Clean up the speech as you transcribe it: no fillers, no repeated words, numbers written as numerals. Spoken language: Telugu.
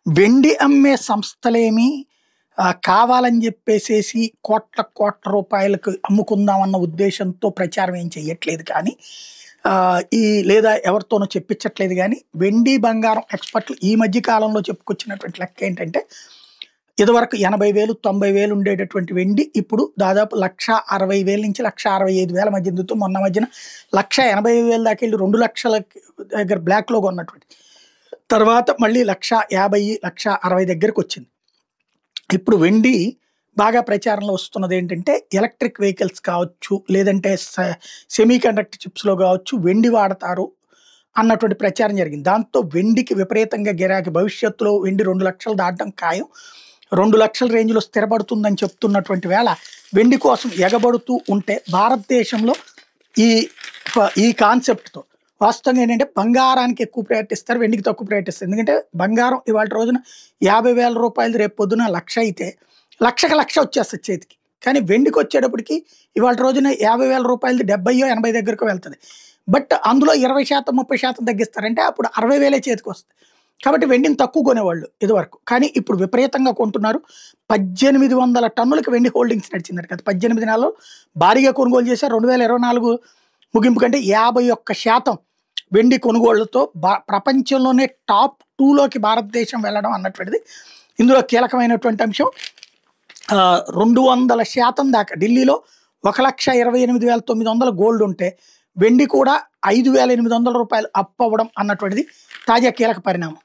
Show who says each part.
Speaker 1: వెండి అమ్మే సంస్థలేమి కావాలని జెప్పేసేసి కోట్ల, కోట్ల రూపాయలకు అమ్ముకుందామన్న ఉద్దేశంతో ప్రచారం ఏం చెయ్యట్లేదు కానీ, ఈ లేదా ఎవరితోనో చెప్పించట్లేదు గానీ, వెండి, బంగారం ఎక్స్‌పర్ట్‌లు ఈ మధ్య కాలంలో చెప్పుకొచ్చినటువంటి లెక్కేంటంటే, ఇదివరకు 80,000, 90,000 ఉండేటటువంటి వెండి ఇప్పుడు దాదాపు 1,60,000 నుంచి 1,65,000 మధ్య ఉందుతూ మొన్న మధ్యన 1,85,000 దాకెళ్ళి 2,00,000 దగ్గర బ్లాక్‌లో కొన్నటువంటి. తర్వాత మళ్ళీ 1,50,000, 1,60,000 దగ్గరకొచ్చింది. ఇప్పుడు వెండి బాగా ప్రచారంలో వస్తున్నదేంటంటే, ఎలక్ట్రిక్ వెహికల్స్ కావచ్చు, లేదంటే సెమీ కండక్టర్ చిప్స్‌లో గావచ్చు, వెండి వాడతారు అన్నటువంటి ప్రచారం జరిగింది. దాంతో వెండికి విపరీతంగా గిరాకీ. భవిష్యత్తులో వెండి 2,00,000 దాటడం ఖాయం. 2,00,000 రేంజ్‌లో స్థిరపడుతుందని చెప్తున్నటువంటి వేళ, వెండి కోసం ఎగబడుతూ ఉంటే భారతదేశంలో ఈ ఈ కాన్సెప్ట్‌తో వాస్తవంగా ఏంటంటే, బంగారానికి ఎక్కువ ప్రయారిటీ ఇస్తారు, వెండికి తక్కువ ప్రయారిటీ ఇస్తారు. ఎందుకంటే బంగారం ఇవాల్టి రోజున రూ. 50,000 రేపు పొద్దున 1,00,000 అయితే, 1,00,000కి 1,00,000 వచ్చేస్తది చేతికి. కానీ వెండికొచ్చేటప్పటికి ఇవాల్టి రోజున రూ. 50,000 70, 80 దగ్గరకు వెళ్తది. బట్ అందులో 20%, 30% తగ్గిస్తారు. అంటే అప్పుడు 60,000 చేతికొస్తాయి. కాబట్టి వెండిని తక్కువ కొనేవాళ్ళు ఇదివరకు. కానీ ఇప్పుడు విపరీతంగా కొంటున్నారు. 1,800 టన్నులకి వెండి హోల్డింగ్స్ నడిచిందట. గత 18 నెలల్లో భారీగా కొనుగోలు చేశారు. 2024 ముగింపు కంటే 51% వెండి కొనుగోళ్లతో ప్రపంచంలోనే టాప్ 2లోకి భారతదేశం వెళ్ళడం అన్నటువంటిది ఇందులో కీలకమైనటువంటి అంశం. 200% దాకా ఢిల్లీలో 1,28,900 గోల్డ్ ఉంటే, వెండి కూడా రూ. 5,800 అప్ అవ్వడం అన్నటువంటిది తాజా కీలక పరిణామం.